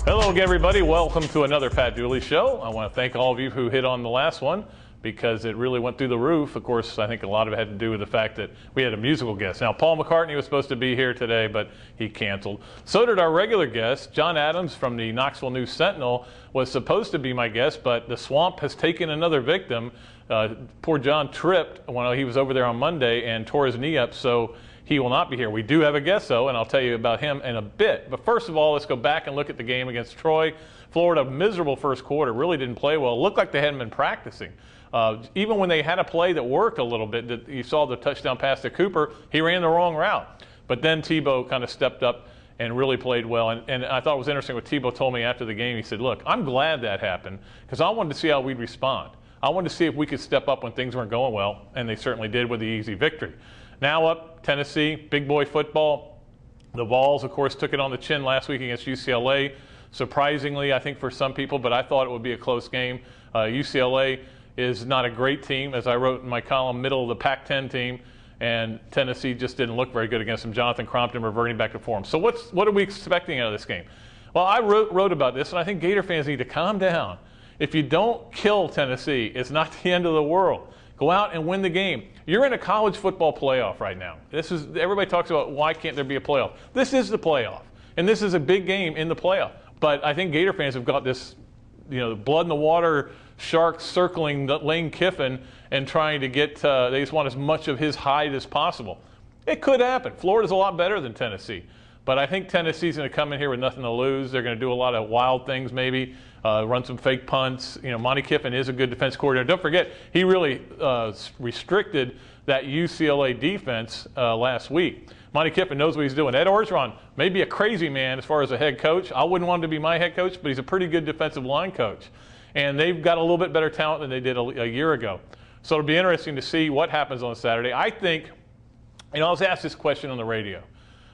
Hello again, everybody. Welcome to another Pat Dooley Show. I want to thank all of you who hit on the last one because it really went through the roof. Of course, I think a lot of it had to do with the fact that we had a musical guest. Now, Paul McCartney was supposed to be here today, but he canceled. So did our regular guest. John Adams from the Knoxville News Sentinel was supposed to be my guest, but the swamp has taken another victim. Poor John tripped when he was over there on Monday and tore his knee up, so he will not be here. We do have a guest, though, and I'll tell you about him in a bit. But first of all, let's go back and look at the game against Troy. Florida, miserable first quarter, really didn't play well. It looked like they hadn't been practicing. Even when they had a play that worked a little bit, you saw the touchdown pass to Cooper, he ran the wrong route. But then Tebow kind of stepped up and really played well. And I thought it was interesting what Tebow told me after the game. He said, look, I'm glad that happened because I wanted to see how we'd respond. I wanted to see if we could step up when things weren't going well, and they certainly did with the easy victory. Now up, Tennessee, big boy football. The Vols, of course, took it on the chin last week against UCLA. Surprisingly, I think for some people, but I thought it would be a close game. UCLA is not a great team, as I wrote in my column, middle of the Pac-10 team, and Tennessee just didn't look very good against them. Jonathan Crompton reverting back to form. So what are we expecting out of this game? Well, I wrote about this, and I think Gator fans need to calm down. If you don't kill Tennessee, it's not the end of the world. Go out and win the game. You're in a college football playoff right now. Everybody talks about why can't there be a playoff. This is the playoff, and this is a big game in the playoff. But I think Gator fans have got this, blood in the water shark circling Lane Kiffin and trying to get, they just want as much of his hide as possible. It could happen. Florida's a lot better than Tennessee. But I think Tennessee's going to come in here with nothing to lose. They're going to do a lot of wild things maybe, run some fake punts. Monty Kiffin is a good defense coordinator. Don't forget, he really restricted that UCLA defense last week. Monty Kiffin knows what he's doing. Ed Orgeron may be a crazy man as far as a head coach. I wouldn't want him to be my head coach, but he's a pretty good defensive line coach. And they've got a little bit better talent than they did a year ago. So it'll be interesting to see what happens on Saturday. I think, I was asked this question on the radio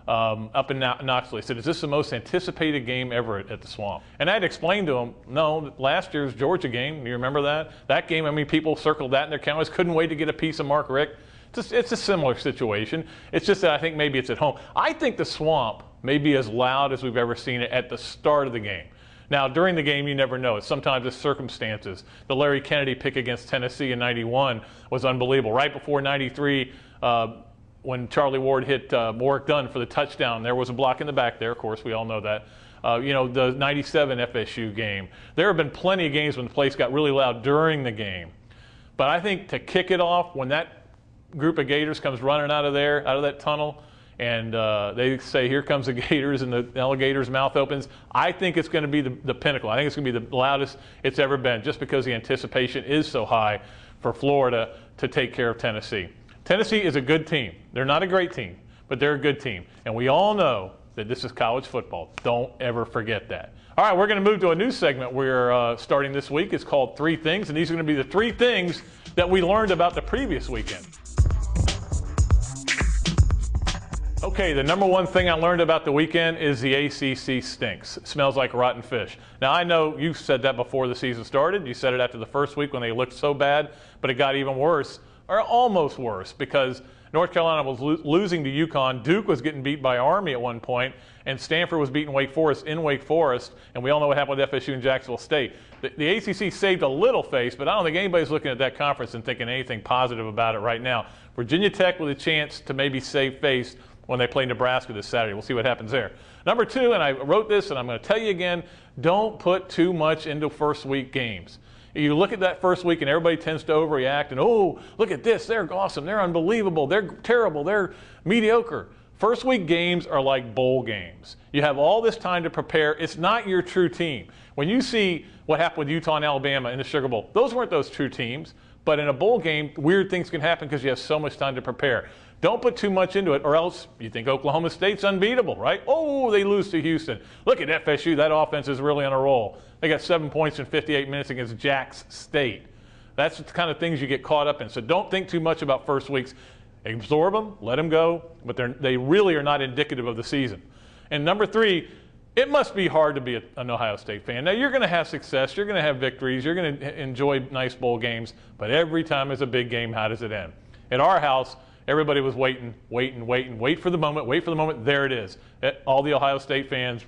up in Knoxville. He said, is this the most anticipated game ever at the Swamp? And I had explained to him, no, last year's Georgia game, do you remember that? That game, people circled that in their calendars, couldn't wait to get a piece of Mark Richt. It's a similar situation. It's just that I think maybe it's at home. I think the Swamp may be as loud as we've ever seen it at the start of the game. Now, during the game, you never know. Sometimes it's circumstances. The Larry Kennedy pick against Tennessee in '91 was unbelievable. Right before '93, when Charlie Ward hit Warwick Dunn for the touchdown, there was a block in the back there. Of course, we all know that. The '97 FSU game. There have been plenty of games when the place got really loud during the game. But I think to kick it off, when that group of Gators comes running out of that tunnel, and they say, here comes the Gators, and the alligator's mouth opens, I think it's going to be the pinnacle. I think it's going to be the loudest it's ever been, just because the anticipation is so high for Florida to take care of Tennessee. Tennessee is a good team. They're not a great team, but they're a good team. And we all know that this is college football. Don't ever forget that. All right, we're going to move to a new segment we're starting this week. It's called Three Things, and these are going to be the three things that we learned about the previous weekend. Okay, the number one thing I learned about the weekend is the ACC stinks. It smells like rotten fish. Now, I know you said that before the season started. You said it after the first week when they looked so bad, but it got even worse, or almost worse, because North Carolina was losing to UConn. Duke was getting beat by Army at one point, and Stanford was beating Wake Forest in Wake Forest, and we all know what happened with FSU and Jacksonville State. The ACC saved a little face, but I don't think anybody's looking at that conference and thinking anything positive about it right now. Virginia Tech with a chance to maybe save face when they play Nebraska this Saturday. We'll see what happens there. Number two, and I wrote this, and I'm going to tell you again, don't put too much into first week games. You look at that first week, and everybody tends to overreact, and, oh, look at this, they're awesome, they're unbelievable, they're terrible, they're mediocre. First week games are like bowl games. You have all this time to prepare. It's not your true team. When you see what happened with Utah and Alabama in the Sugar Bowl, those weren't those true teams. But in a bowl game, weird things can happen because you have so much time to prepare. Don't put too much into it, or else you think Oklahoma State's unbeatable, right? Oh, they lose to Houston. Look at FSU. That offense is really on a roll. They got 7 points in 58 minutes against Jax State. That's the kind of things you get caught up in. So don't think too much about first weeks. Absorb them, let them go, but they really are not indicative of the season. And number three, it must be hard to be an Ohio State fan. Now, you're going to have success. You're going to have victories. You're going to enjoy nice bowl games. But every time there's a big game, how does it end? At our house, everybody was waiting for the moment. There it is. All the Ohio State fans,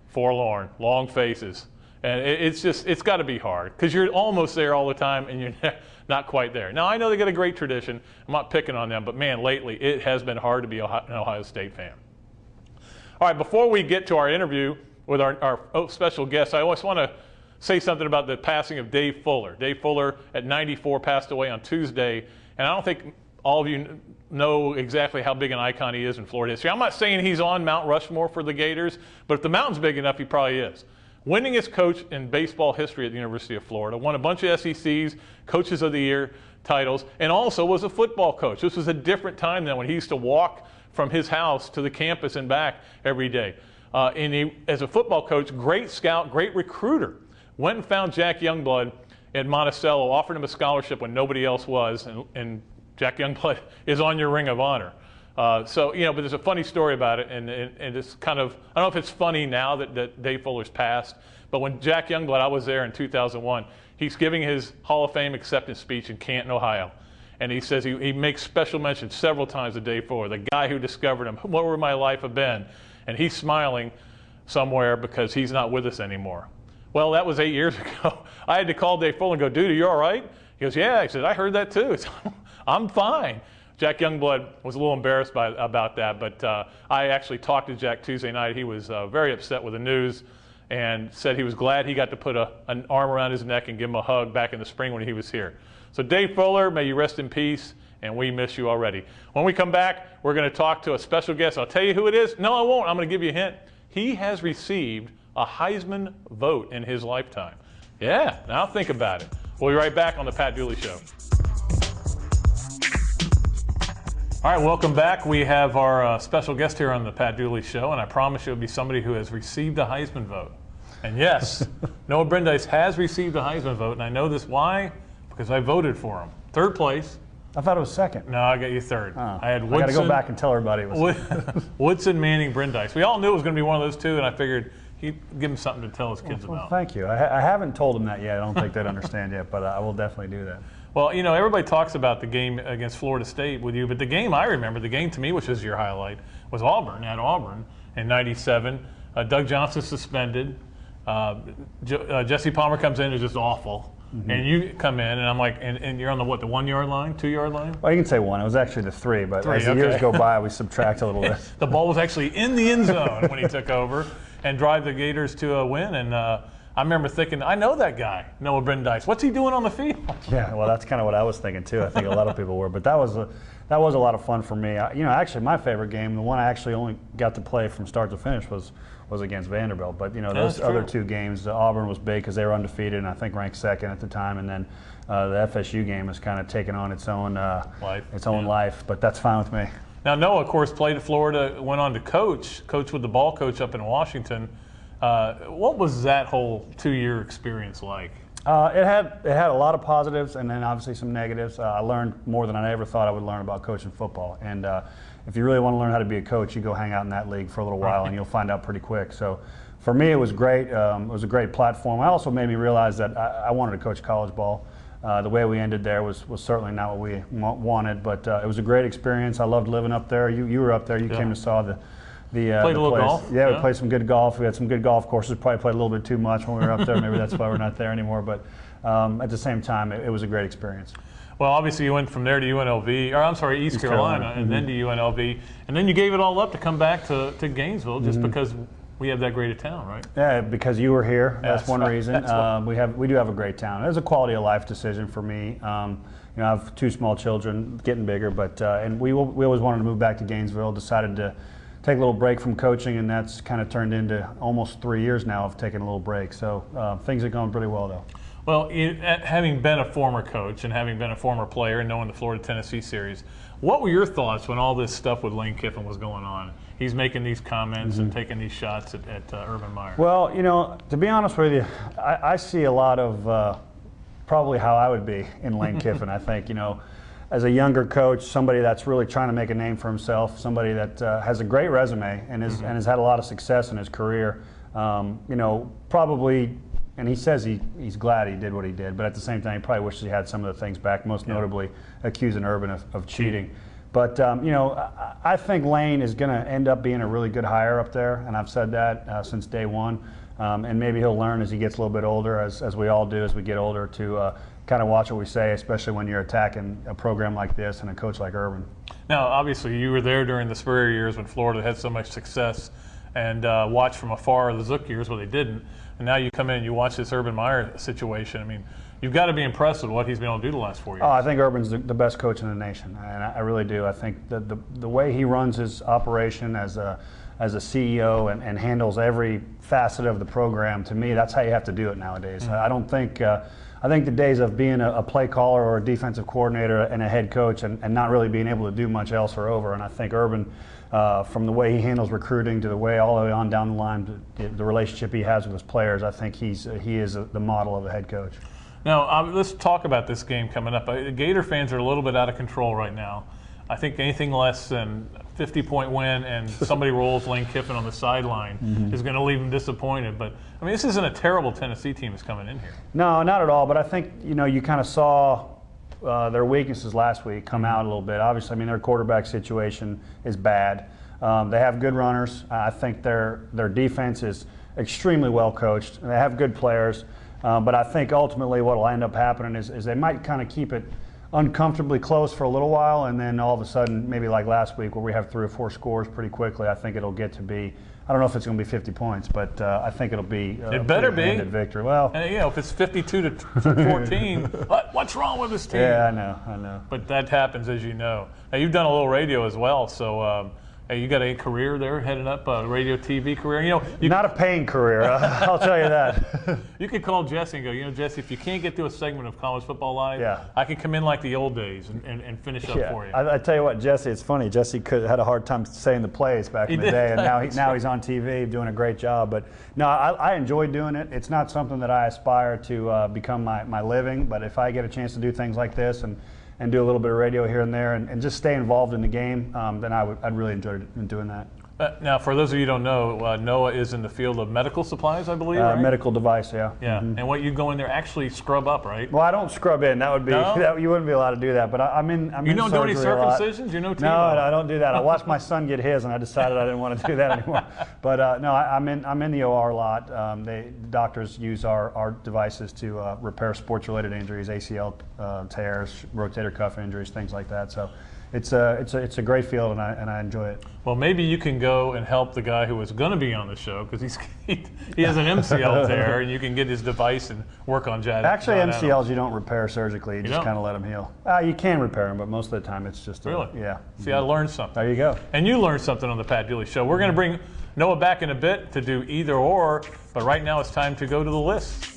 forlorn, long faces. And it's got to be hard because you're almost there all the time and you're not quite there. Now, I know they got a great tradition. I'm not picking on them, but man, lately it has been hard to be an Ohio State fan. All right, before we get to our interview with our special guest, I always want to say something about the passing of Dave Fuller. Dave Fuller at 94 passed away on Tuesday, and I don't think all of you know exactly how big an icon he is in Florida history. I'm not saying he's on Mount Rushmore for the Gators, but if the mountain's big enough, he probably is. Winningest coach in baseball history at the University of Florida, won a bunch of SECs, Coaches of the Year titles, and also was a football coach. This was a different time than when he used to walk from his house to the campus and back every day. And he, as a football coach, great scout, great recruiter, went and found Jack Youngblood at Monticello, offered him a scholarship when nobody else was, and Jack Youngblood is on your Ring of Honor. So, but there's a funny story about it, and it's kind of, I don't know if it's funny now that Dave Fuller's passed, but when Jack Youngblood, I was there in 2001, he's giving his Hall of Fame acceptance speech in Canton, Ohio. And he says he makes special mention several times of Dave Fuller, the guy who discovered him, what would my life have been? And he's smiling somewhere because he's not with us anymore. Well, that was 8 years ago. I had to call Dave Fuller and go, dude, are you all right? He goes, yeah. I said, I heard that too. I'm fine. Jack Youngblood was a little embarrassed about that, but I actually talked to Jack Tuesday night. He was very upset with the news and said he was glad he got to put an arm around his neck and give him a hug back in the spring when he was here. So Dave Fuller, may you rest in peace, and we miss you already. When we come back, we're going to talk to a special guest. I'll tell you who it is. No, I won't. I'm going to give you a hint. He has received a Heisman vote in his lifetime. Yeah, now think about it. We'll be right back on the Pat Dooley Show. All right, welcome back. We have our special guest here on the Pat Dooley Show, and I promise you it'll be somebody who has received a Heisman vote. And yes, Noah Brindise has received a Heisman vote, and I know this. Why? Because I voted for him. Third place. I thought it was second. No, I got you third. Oh, I had Woodson. I got to go back and tell everybody it was Woodson, Manning, Brindise. We all knew it was going to be one of those two, and I figured he'd give him something to tell his kids about. Thank you. I haven't told them that yet. I don't think they'd understand yet, but I will definitely do that. Well, everybody talks about the game against Florida State with you, but the game I remember, the game to me, which is your highlight, was Auburn, at Auburn in '97. Doug Johnson suspended. Jesse Palmer comes in, is just awful. Mm-hmm. And you come in, and I'm like, and you're on the 1 yard line, 2 yard line? Well, you can say one. It was actually the three, but as the years go by, we subtract a little bit. The ball was actually in the end zone when he took over and drive the Gators to a win. And I remember thinking, I know that guy, Noah Brindise. What's he doing on the field? Yeah, well, that's kind of what I was thinking too. I think a lot of people were, but that was a lot of fun for me. Actually, my favorite game, the one I actually only got to play from start to finish, was against Vanderbilt. But those other two games, Auburn was big because they were undefeated and I think ranked second at the time. And then the FSU game has kind of taken on its own life. But that's fine with me. Now, Noah, of course, played at Florida, went on to coach with the ball coach up in Washington. What was that whole 2 year experience like? It had a lot of positives and then obviously some negatives. I learned more than I ever thought I would learn about coaching football. And if you really want to learn how to be a coach, you go hang out in that league for a little while and you'll find out pretty quick. So for me, it was great. It was a great platform. It also made me realize that I wanted to coach college ball. The way we ended there was certainly not what we wanted, but it was a great experience. I loved living up there. You were up there. You came to saw the played a little place. golf. Yeah, we played some good golf. We had some good golf courses. Probably played a little bit too much when we were up there. Maybe that's why we're not there anymore. But at the same time, it was a great experience. Well, obviously you went from there to UNLV, or I'm sorry, East Carolina, and then to UNLV, and then you gave it all up to come back to Gainesville just because we have that great a town, right? Yeah, because you were here. That's one reason. We do have a great town. It was a quality of life decision for me. I have two small children, getting bigger, but and we always wanted to move back to Gainesville. Decided to take a little break from coaching, and that's kind of turned into almost 3 years now of taking a little break. So things are going pretty well, though. Well, having been a former coach and having been a former player and knowing the Florida-Tennessee series, what were your thoughts when all this stuff with Lane Kiffin was going on? He's making these comments and taking these shots at Urban Meyer. Well, to be honest with you, I see a lot of probably how I would be in Lane Kiffin. I think, as a younger coach, somebody that's really trying to make a name for himself, somebody that has a great resume and has had a lot of success in his career, probably and he says he's glad he did what he did, but at the same time, he probably wishes he had some of the things back, most notably accusing Urban of cheating. But, I think Lane is going to end up being a really good hire up there, and I've said that since day one. And maybe he'll learn as he gets a little bit older, as we all do as we get older, to kind of watch what we say, especially when you're attacking a program like this and a coach like Urban. Now, obviously, you were there during the Spurrier years when Florida had so much success, and watched from afar the Zook years where they didn't. And now you come in and you watch this Urban Meyer situation. I mean, you've got to be impressed with what he's been able to do the last 4 years. Oh, I think Urban's the best coach in the nation, and I really do. I think the way he runs his operation as a CEO and handles every facet of the program, to me, that's how you have to do it nowadays. I don't think I think the days of being a play caller or a defensive coordinator and a head coach and not really being able to do much else are over. And I think Urban, from the way he handles recruiting to the way all the way on down the line, the relationship he has with his players, I think he is the model of a head coach. Now, let's talk about this game coming up. Gator fans are a little bit out of control right now. I think anything less than 50-point win and somebody rolls Lane Kiffin on the sideline is going to leave them disappointed. But, I mean, this isn't a terrible Tennessee team that's coming in here. No, not at all. But I think, you kind of saw their weaknesses last week come out a little bit. Obviously, I mean, their quarterback situation is bad. They have good runners. I think their defense is extremely well coached. They have good players. But I think ultimately what will end up happening is they might kind of keep it uncomfortably close for a little while, and then all of a sudden, maybe like last week where we have 3 or 4 scores pretty quickly, I think it'll get to be, I don't know if it's going to be 50 points, but I think it'll be it better be a victory. Well, and, if it's 52-14, what's wrong with this team? Yeah, I know. But that happens, as you know. Now, you've done a little radio as well, so you got a career there, heading up a radio TV career. Not a paying career, I'll tell you that. You could call Jesse and go, Jesse, if you can't get through a segment of College Football Live, I can come in like the old days and finish up for you. I tell you what, Jesse, it's funny. Jesse had a hard time saying the plays back in the day, and now he's on TV doing a great job. But no, I enjoy doing it. It's not something that I aspire to become my living, but if I get a chance to do things like this and do a little bit of radio here and there and just stay involved in the game, then I'd really enjoy doing that. Now, for those of you who don't know, Noah is in the field of medical supplies, I believe, right? Medical device, yeah. Yeah, and what you go in there actually scrub up, right? Well, I don't scrub in. That would be you wouldn't be allowed to do that. But I'm in. You don't do any circumcisions? No, I don't do that. I watched my son get his, and I decided I didn't want to do that anymore. But no, I'm in the OR a lot. Doctors use our devices to repair sports-related injuries, ACL tears, rotator cuff injuries, things like that. So. It's a great field, and I enjoy it. Well, maybe you can go and help the guy who was going to be on the show because he has an MCL tear, and you can get his device and work on Jad. Actually, MCLs you don't repair surgically; you just kind of let them heal. You can repair them, but most of the time it's just really. Yeah. See, I learned something. There you go. And you learned something on the Pat Dooley Show. We're going to bring Noah back in a bit to do either or, but right now it's time to go to the list.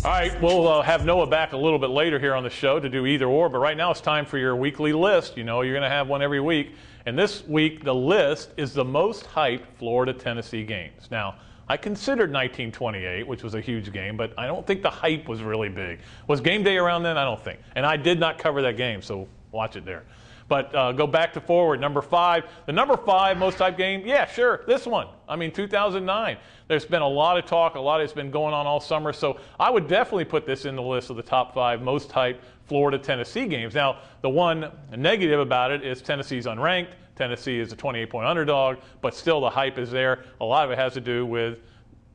All right, we'll have Noah back a little bit later here on the show to do either or, but right now it's time for your weekly list. You're going to have one every week. And this week, the list is the most hyped Florida-Tennessee games. Now, I considered 1928, which was a huge game, but I don't think the hype was really big. Was game day around then? I don't think. And I did not cover that game, so watch it there. But go back to forward, number 5. The number 5 most hyped game, yeah, sure, this one. 2009. There's been a lot of talk, a lot has been going on all summer, so I would definitely put this in the list of the top 5 most hyped Florida-Tennessee games. Now, the one negative about it is Tennessee's unranked. Tennessee is a 28-point underdog, but still the hype is there. A lot of it has to do with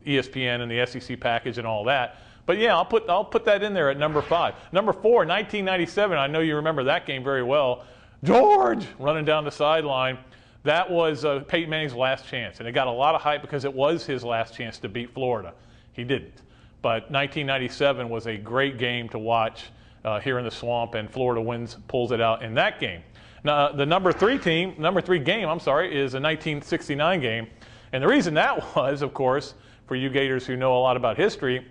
ESPN and the SEC package and all that. But yeah, I'll put that in there at number 5. Number 4, 1997. I know you remember that game very well. George running down the sideline. That was Peyton Manning's last chance, and it got a lot of hype because it was his last chance to beat Florida. He didn't. But 1997 was a great game to watch here in the Swamp, and Florida pulls it out in that game. Now, the number 3 game, is a 1969 game. And the reason that was, of course, for you Gators who know a lot about history,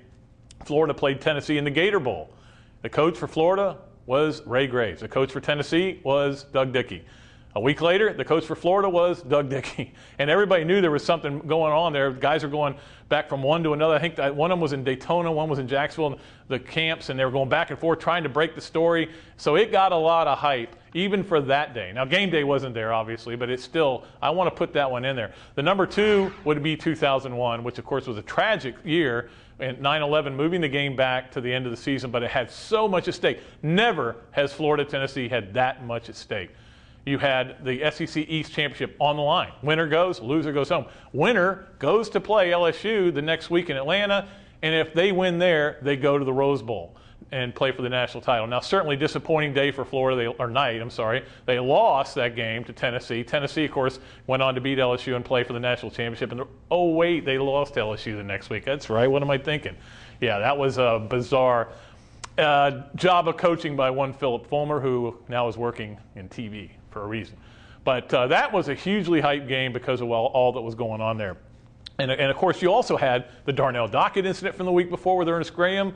Florida played Tennessee in the Gator Bowl. The coach for Florida was Ray Graves. The coach for Tennessee was Doug Dickey. A week later, the coach for Florida was Doug Dickey. And everybody knew there was something going on there. Guys are going back from one to another. I think one of them was in Daytona, one was in Jacksonville, the camps, and they were going back and forth trying to break the story. So it got a lot of hype, even for that day. Now, game day wasn't there, obviously, but it's still, I want to put that one in there. The number 2 would be 2001, which, of course, was a tragic year, and 9/11 moving the game back to the end of the season, but it had so much at stake. Never has Florida-Tennessee had that much at stake. You had the SEC East Championship on the line. Winner goes, loser goes home. Winner goes to play LSU the next week in Atlanta, and if they win there, they go to the Rose Bowl and play for the national title. Now, certainly disappointing day for Florida, They lost that game to Tennessee. Tennessee, of course, went on to beat LSU and play for the national championship. And oh, wait, they lost to LSU the next week. That's right. What am I thinking? Yeah, that was a bizarre job of coaching by one Philip Fulmer, who now is working in TV for a reason. But that was a hugely hyped game because of all that was going on there. And of course, you also had the Darnell Dockett incident from the week before with Ernest Graham.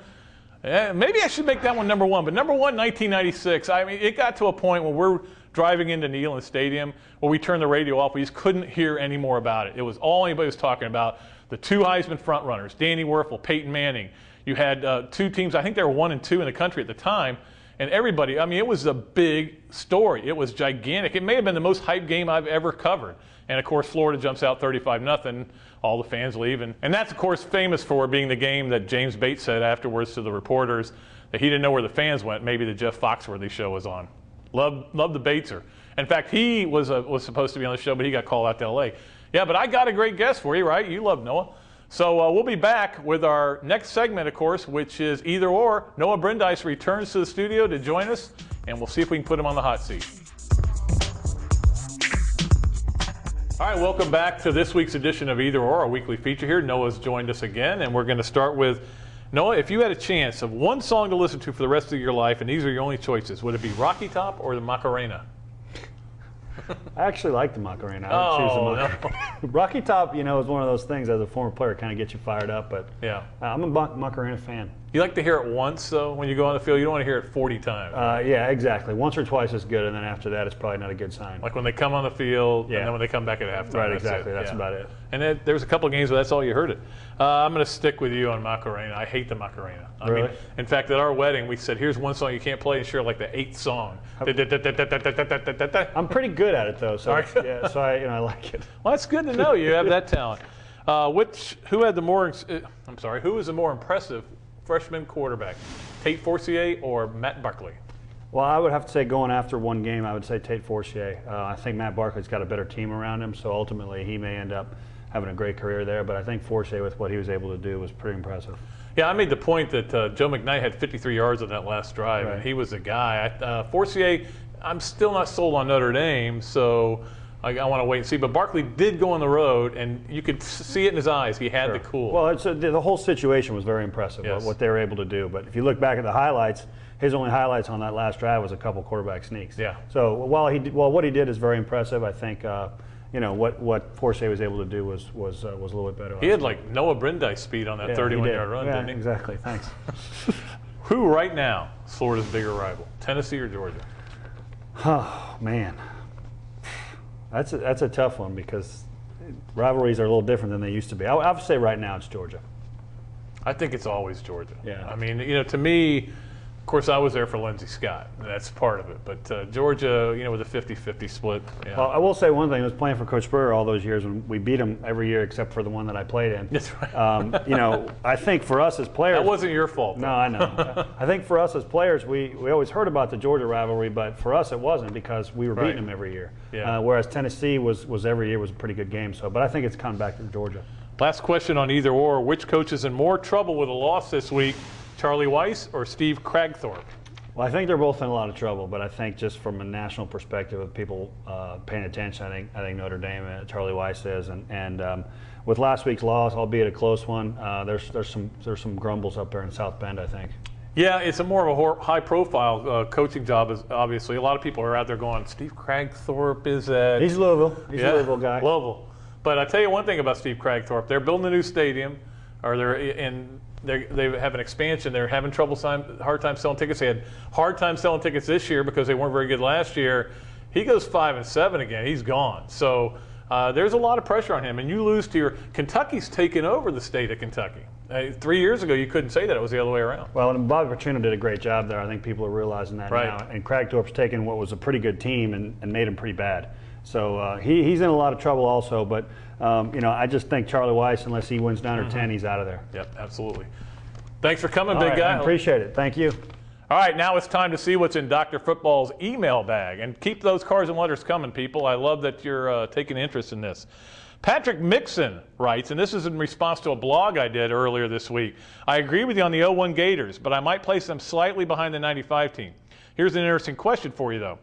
Maybe I should make that one number 1. But number 1, 1996, I mean, it got to a point when we're driving into Neyland Stadium where we turned the radio off. We just couldn't hear any more about it. It was all anybody was talking about. The 2 Heisman frontrunners, Danny Werfel, Peyton Manning. You had 2 teams, I think they were 1 and 2 in the country at the time. And everybody, I mean, it was a big story. It was gigantic. It may have been the most hyped game I've ever covered. And, of course, Florida jumps out 35-0. All the fans leave. And that's, of course, famous for being the game that James Bates said afterwards to the reporters that he didn't know where the fans went. Maybe the Jeff Foxworthy show was on. Love the Bateser. In fact, he was supposed to be on the show, but he got called out to L.A. Yeah, but I got a great guest for you, right? You love Noah. So we'll be back with our next segment, of course, which is Either Or. Noah Brindise returns to the studio to join us, and we'll see if we can put him on the hot seat. All right, welcome back to this week's edition of Either Or, our weekly feature here. Noah's joined us again, and we're going to start with, Noah, if you had a chance of one song to listen to for the rest of your life, and these are your only choices, would it be Rocky Top or the Macarena? I actually like the Macarena. I would choose the Macarena. No. Rocky Top, is one of those things as a former player kind of gets you fired up, but yeah, I'm a Macarena fan. You like to hear it once, though, when you go on the field? You don't want to hear it 40 times. Yeah, exactly. Once or twice is good, and then after that, it's probably not a good sign. Like when they come on the field, and then when they come back at halftime. Right, exactly. That's about it. And there's a couple of games where that's all you heard it. I'm going to stick with you on Macarena. I hate the Macarena. Really? I mean, in fact, at our wedding, we said, here's one song you can't play, and sure, like the 8th song. I'm pretty good at it, though, so I like it. Well, that's good to know you have that talent. Who was the more impressive freshman quarterback, Tate Forcier or Matt Barkley? Well, I would have to say going after one game, I would say Tate Forcier. I think Matt Barkley's got a better team around him, so ultimately he may end up having a great career there. But I think Forcier, with what he was able to do, was pretty impressive. Yeah, I made the point that Joe McKnight had 53 yards on that last drive, and he was the guy. Forcier, I'm still not sold on Notre Dame, so I want to wait and see. But Barkley did go on the road, and you could see it in his eyes. He had the cool. Well, the whole situation was very impressive, what they were able to do. But if you look back at the highlights, his only highlights on that last drive was a couple quarterback sneaks. Yeah. So what he did is very impressive. I think what Forcier was able to do was a little bit better. He had like Noah Brindise speed on that 31-yard run, didn't he? Exactly. Thanks. Who right now is Florida's bigger rival, Tennessee or Georgia? Oh man. That's a tough one because rivalries are a little different than they used to be. I would say right now it's Georgia. I think it's always Georgia. Yeah. I mean, to me, of course, I was there for Lindsey Scott. That's part of it. But Georgia, with a 50-50 split. Yeah. Well, I will say one thing. I was playing for Coach Spurrier all those years when we beat him every year except for the one that I played in. That's right. I think for us as players. That wasn't your fault. No, I know. I think for us as players, we always heard about the Georgia rivalry, but for us it wasn't because we were beating them every year. Yeah. Whereas Tennessee was every year was a pretty good game. But I think it's coming back to Georgia. Last question on Either Or. Which coach is in more trouble with a loss this week, Charlie Weiss or Steve Kragthorpe? Well, I think they're both in a lot of trouble, but I think just from a national perspective of people paying attention, I think Notre Dame, Charlie Weiss is, and with last week's loss, albeit a close one, there's some grumbles up there in South Bend, I think. Yeah, it's a more of a high-profile coaching job. Obviously, a lot of people are out there going, Steve Kragthorpe is at. He's Louisville. He's a Louisville guy. Louisville. But I tell you one thing about Steve Kragthorpe: they're building a new stadium, they have an expansion. They're having hard time selling tickets. They had hard time selling tickets this year because they weren't very good last year. He goes 5-7 again. He's gone. So there's a lot of pressure on him. And you lose to Kentucky's taken over the state of Kentucky. 3 years ago, you couldn't say that. It was the other way around. Well, and Bobby Petrino did a great job there. I think people are realizing that now. And Kragthorpe's taken what was a pretty good team and made him pretty bad. So he's in a lot of trouble also. But, I just think Charlie Weiss, unless he wins 9 or 10, he's out of there. Yep, absolutely. Thanks for coming, big guy. I appreciate it. Thank you. All right, now it's time to see what's in Dr. Football's email bag. And keep those cards and letters coming, people. I love that you're taking interest in this. Patrick Mixon writes, and this is in response to a blog I did earlier this week. I agree with you on the 0-1 Gators, but I might place them slightly behind the 95 team. Here's an interesting question for you, though.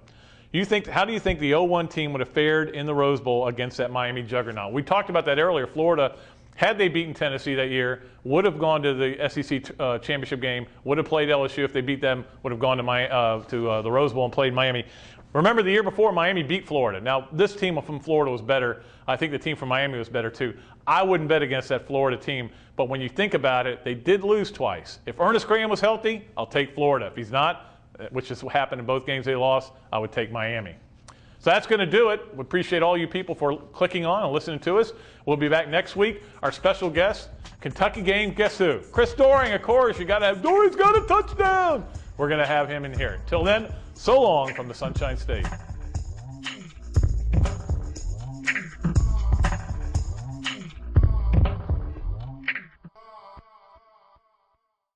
How do you think the 0-1 team would have fared in the Rose Bowl against that Miami juggernaut? We talked about that earlier. Florida, had they beaten Tennessee that year, would have gone to the SEC championship game, would have played LSU if they beat them, would have gone to the Rose Bowl and played Miami. Remember the year before, Miami beat Florida. Now, this team from Florida was better. I think the team from Miami was better too. I wouldn't bet against that Florida team, but when you think about it, they did lose twice. If Ernest Graham was healthy, I'll take Florida. If he's not, which is what happened in both games they lost, I would take Miami. So that's going to do it. We appreciate all you people for clicking on and listening to us. We'll be back next week. Our special guest, Kentucky game, guess who? Chris Doering, of course. You got to have Doering's got a touchdown. We're going to have him in here. Till then, so long from the Sunshine State.